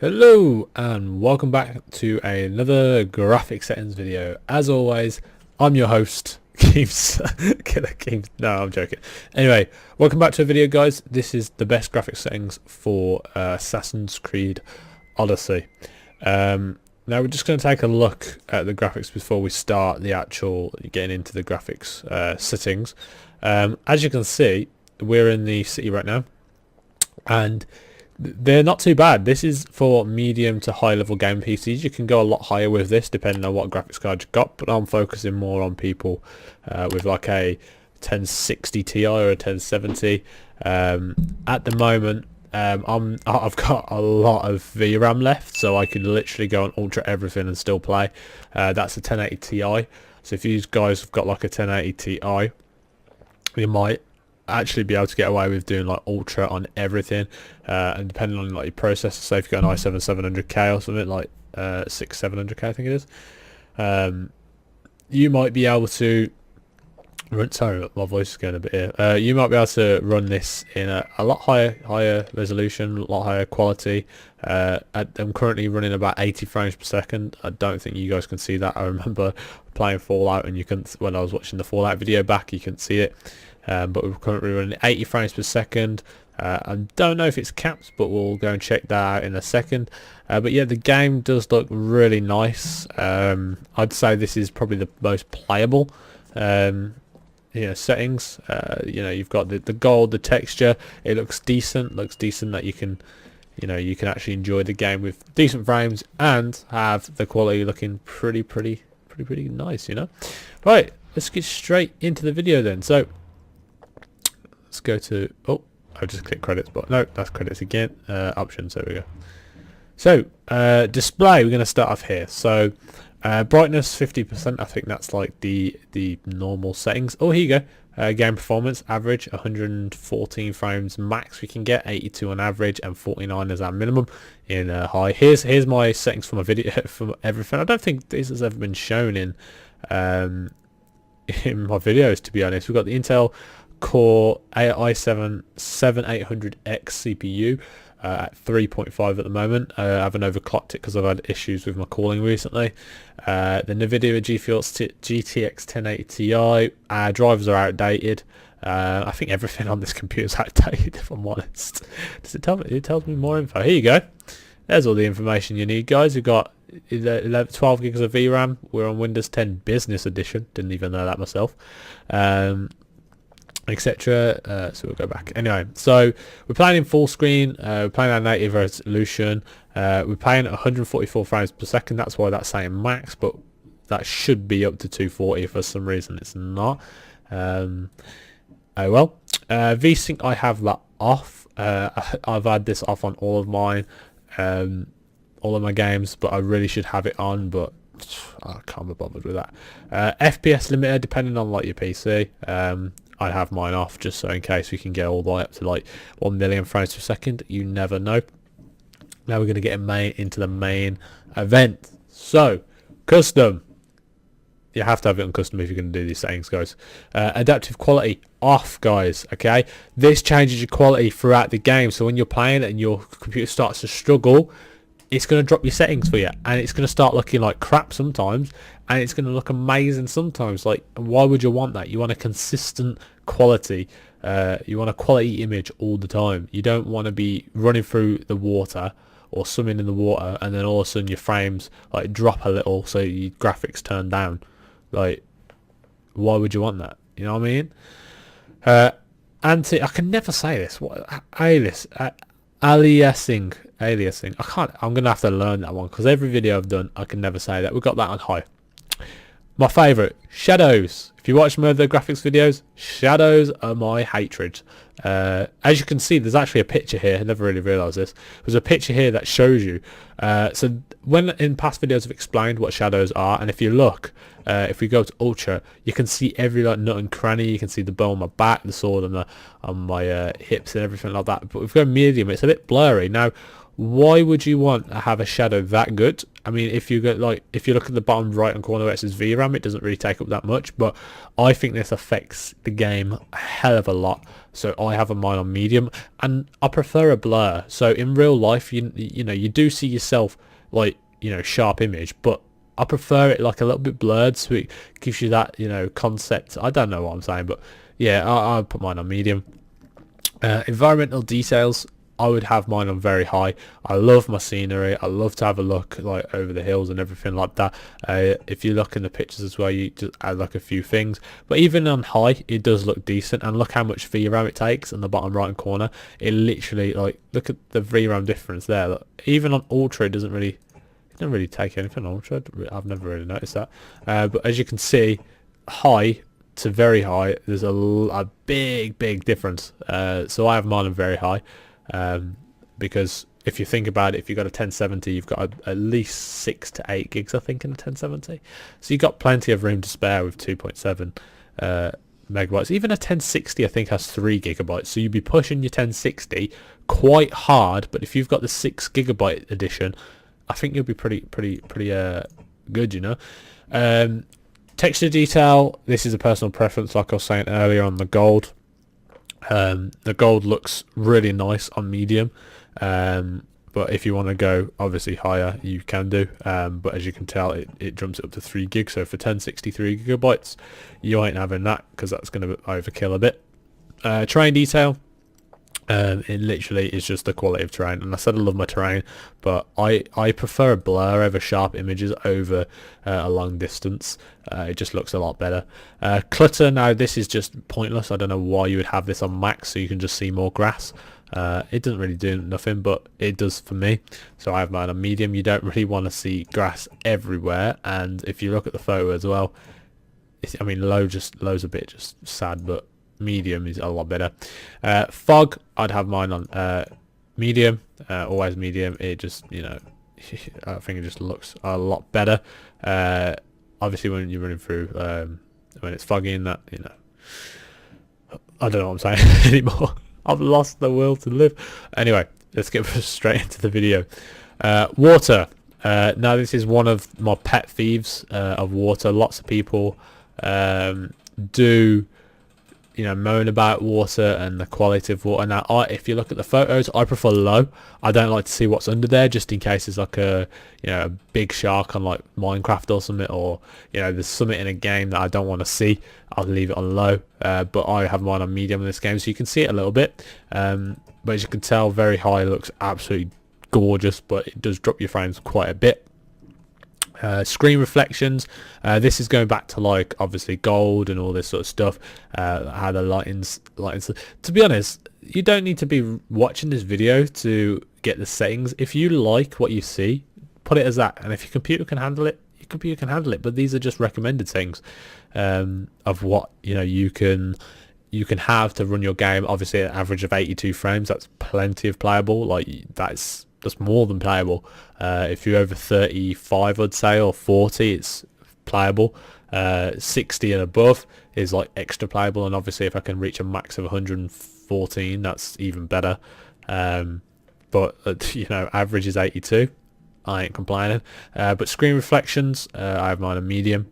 Hello and welcome back to another graphic settings video. As always, I'm your host, Keeps. Killer Keeps. No, I'm joking. Anyway, welcome back to a video, guys. This is the best graphic settings for Assassin's Creed Odyssey. Now we're just going to take a look at the graphics before we start the actual getting into the graphics settings. As you can see, we're in the city right now, and they're not too bad. This is for medium to high level game PCs. You can go a lot higher with this depending on what graphics card you've got, but I'm focusing more on people with like a 1060 Ti or a 1070. At the moment, I've got a lot of VRAM left, so I can literally go and ultra everything and still play. That's a 1080 Ti. So if you guys have got like a 1080 Ti, you might actually be able to get away with doing like ultra on everything, and depending on like your processor, say if you've got an i7 700K or something like 700K I think it is, you might be able to run, sorry my voice is going a bit here, you might be able to run this in a lot higher resolution, a lot higher quality. I'm currently running about 80 frames per second. I don't think you guys can see that. I remember playing Fallout and you couldn't, when I was watching the Fallout video back, you couldn't see it. But we're currently running 80 frames per second. I don't know if it's capped, but we'll go and check that out in a second. But yeah, the game does look really nice. I'd say this is probably the most playable settings. You've got the gold, the texture. It looks decent. That you can actually enjoy the game with decent frames and have the quality looking pretty nice. Right, let's get straight into the video then. So let's go to, I just clicked credits, but no, that's credits again. Options, there we go. So display, we're going to start off here. So brightness 50%, I think that's like the normal settings. Oh, here you go. Game performance average 114 frames max we can get, 82 on average, and 49 is our minimum in high. Here's my settings for my video for everything. I don't think this has ever been shown in my videos, to be honest. We've got the Intel Core i7 7800X CPU at 3.5 at the moment. I haven't overclocked it because I've had issues with my cooling recently. The NVIDIA GTX 1080 Ti. Drivers are outdated. I think everything on this computer is outdated, if I'm honest. Does it tell me? It tells me more info. Here you go. There's all the information you need, guys. We've got 12 gigs of VRAM. We're on Windows 10 Business Edition. Didn't even know that myself. Etc. So we'll go back anyway. So we're playing in full screen, we're playing at native resolution, we're playing at 144 frames per second. That's why that's saying max, but that should be up to 240. For some reason it's not. Oh well. VSync, I have that off. I've had this off on all of mine, all of my games, but I really should have it on, but I can't be bothered with that. FPS limiter, depending on like your PC. I have mine off just so in case we can get all the way up to like 1 million frames per second. You never know. Now we're going to get into the main event. So, custom. You have to have it on custom if you're going to do these settings, guys. Adaptive quality off, guys. Okay, this changes your quality throughout the game. So when you're playing it and your computer starts to struggle, it's going to drop your settings for you, and it's going to start looking like crap sometimes, and it's going to look amazing sometimes. Like, why would you want that? You want a consistent quality. You want a quality image all the time. You don't want to be running through the water or swimming in the water and then all of a sudden your frames like drop a little, so your graphics turn down. Like, why would you want that? You know what I mean? I can never say this. What aliasing. I can't. I'm gonna have to learn that one because every video I've done I can never say that. We've got that on high. My favourite, shadows. If you watch my other graphics videos, shadows are my hatred. As you can see, there's actually a picture here. I never really realised this. There's a picture here that shows you. So when in past videos I've explained what shadows are, and if you look, if we go to ultra, you can see every like nut and cranny. You can see the bow on my back, the sword on my hips and everything like that. But if we go medium, it's a bit blurry. Now, why would you want to have a shadow that good? I mean, if you look at the bottom right hand corner where it says VRAM, it doesn't really take up that much, but I think this affects the game a hell of a lot. So I have mine on medium, and I prefer a blur. So in real life, you know, you do see yourself like, you know, sharp image, but I prefer it like a little bit blurred, so it gives you that, you know, concept. I don't know what I'm saying, but yeah, I'll put mine on medium. Environmental details, I would have mine on very high. I love my scenery. I love to have a look like over the hills and everything like that. If you look in the pictures as well, you just add like a few things, but even on high it does look decent. And look how much VRAM it takes in the bottom right hand corner. It literally, like, look at the VRAM difference there. Look, even on ultra it doesn't really take anything on ultra. I've never really noticed that, but as you can see, high to very high, there's a big difference. So I have mine on very high, because if you think about it, if you've got a 1070, you've got at least 6 to 8 gigs, I think, in a 1070. So you've got plenty of room to spare with 2.7 megabytes. Even a 1060, I think, has 3 gigabytes. So you'd be pushing your 1060 quite hard. But if you've got the 6 gigabyte edition, I think you'll be pretty good, you know. Texture detail, this is a personal preference, like I was saying earlier on the gold. The gold looks really nice on medium, but if you want to go obviously higher, you can do, but as you can tell, it jumps it up to 3 gigs. So for 1063 gigabytes, you ain't having that, because that's going to overkill a bit. Terrain detail, it literally is just the quality of terrain, and I said I love my terrain, but I prefer a blur over sharp images over a long distance. It just looks a lot better. Clutter, now this is just pointless. I don't know why you would have this on max, so you can just see more grass. It doesn't really do nothing, but it does for me, so I have mine on medium. You don't really want to see grass everywhere, and if you look at the photo as well, I mean, low's a bit just sad, but medium is a lot better. Fog, I'd have mine on medium, always medium. It just, you know, I think it just looks a lot better. Obviously when you're running through, when it's foggy and that, you know, I don't know what I'm saying anymore. I've lost the will to live. Anyway, let's get straight into the video. Water. Now this is one of my pet peeves of water. Lots of people do, you know, moan about water and the quality of water. Now, if you look at the photos, I prefer low. I don't like to see what's under there, just in case there's like a, you know, a big shark on like Minecraft or something, or, you know, there's something in a game that I don't want to see. I'll leave it on low, but I have mine on medium in this game, so you can see it a little bit. But as you can tell, very high looks absolutely gorgeous, but it does drop your frames quite a bit. Screen reflections, this is going back to like obviously gold and all this sort of stuff, how the lightings. To be honest, you don't need to be watching this video to get the settings. If you like what you see, put it as that, and if your computer can handle it, your computer can handle it. But these are just recommended things of what, you know, you can have to run your game. Obviously an average of 82 frames, that's plenty of playable. Like that's more than playable. If you're over 35, I'd say, or 40, it's playable. 60 and above is like extra playable, and obviously if I can reach a max of 114, that's even better. But you know, average is 82. I ain't complaining. But screen reflections, I have mine on medium.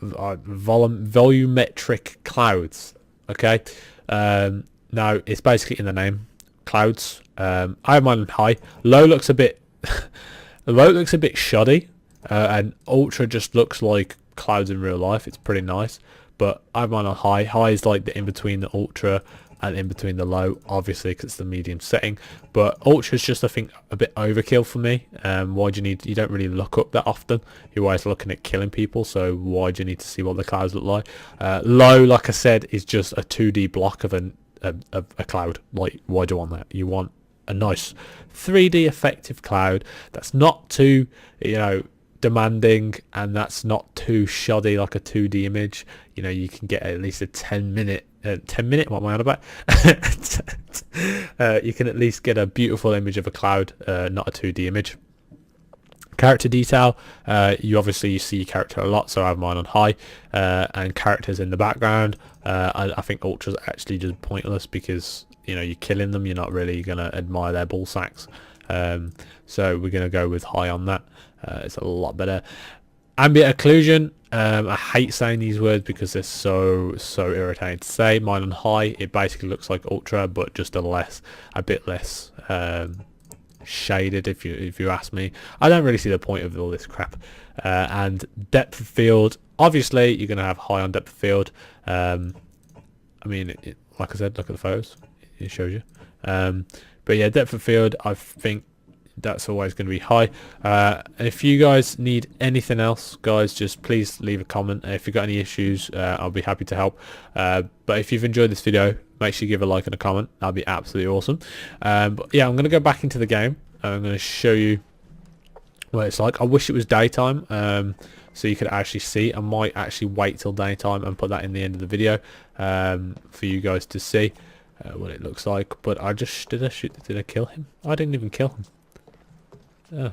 Volumetric clouds, okay. Now it's basically in the name, clouds. I have mine on high. Low looks a bit shoddy, and ultra just looks like clouds in real life. It's pretty nice, but I have mine on high. High is like the in between the ultra and in between the low, obviously because it's the medium setting. But ultra is just, I think, a bit overkill for me. Why do you don't really look up that often. You're always looking at killing people, so why do you need to see what the clouds look like? Low, like I said, is just a 2D block of a cloud. Like, why do you want that? You want a nice 3D effective cloud that's not too, you know, demanding, and that's not too shoddy like a 2D image. You know, you can get at least a 10 minute, what am I on about? You can at least get a beautiful image of a cloud, not a 2D image. Character detail, you see your character a lot, so I have mine on high, and characters in the background. I think ultra's actually just pointless, because you know, you're killing them, you're not really gonna admire their ball sacks. So we're gonna go with high on that. It's a lot better. Ambient occlusion. I hate saying these words because they're so irritating to say. Mine on high, it basically looks like ultra, but just a bit less shaded. If you ask me, I don't really see the point of all this crap. And depth of field, obviously you're gonna have high on depth of field. I mean, like I said, look at the photos, it shows you. But yeah, depth of field, I think that's always going to be high. If you guys need anything else, guys, just please leave a comment. If you've got any issues, I'll be happy to help. But if you've enjoyed this video, make sure you give a like and a comment. That'd be absolutely awesome. But yeah, I'm going to go back into the game. I'm going to show you what it's like. I wish it was daytime, so you could actually see. I might actually wait till daytime and put that in the end of the video for you guys to see what it looks like. But did I kill him? I didn't even kill him. Oh,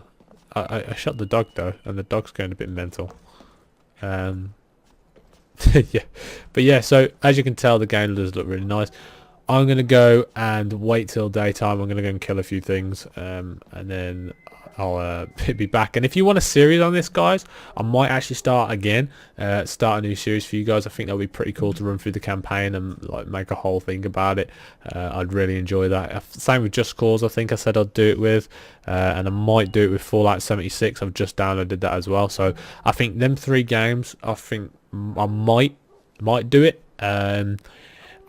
I shot the dog though, and the dog's going a bit mental. Yeah, but yeah, so as you can tell, the game does look really nice. I'm gonna go and wait till daytime. I'm gonna go and kill a few things, and then I'll be back. And if you want a series on this, guys, I might actually start a new series for you guys. I think that would be pretty cool to run through the campaign and like make a whole thing about it. I'd really enjoy that. Same with Just Cause, I think I said I'd do it with, and I might do it with Fallout 76. I've just downloaded that as well. So I think them 3 games, I think I might do it. I'll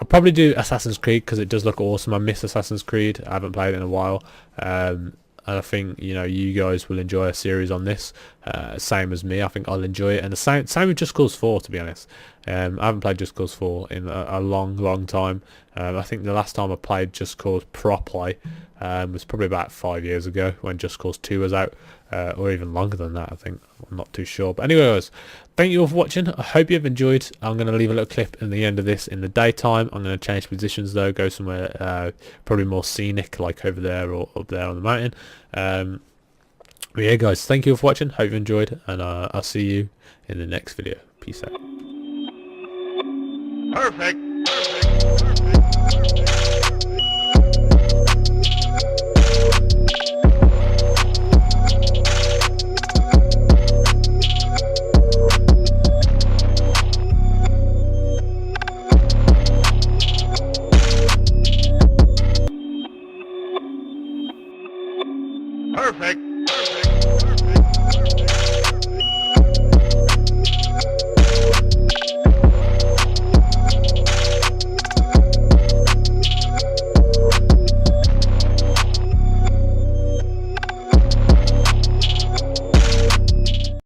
probably do Assassin's Creed because it does look awesome. I miss Assassin's Creed. I haven't played it in a while. And I think, you know, you guys will enjoy a series on this, same as me. I think I'll enjoy it, and the same with Just Cause 4, to be honest. I haven't played Just Cause 4 in a long time. I think the last time I played Just Cause properly was probably about 5 years ago when Just Cause 2 was out, or even longer than that, I think. I'm not too sure. But anyways, thank you all for watching. I hope you've enjoyed. I'm going to leave a little clip in the end of this in the daytime. I'm going to change positions though, go somewhere probably more scenic, like over there or up there on the mountain. But yeah, guys, thank you all for watching. Hope you enjoyed, and I'll see you in the next video. Peace out. Perfect.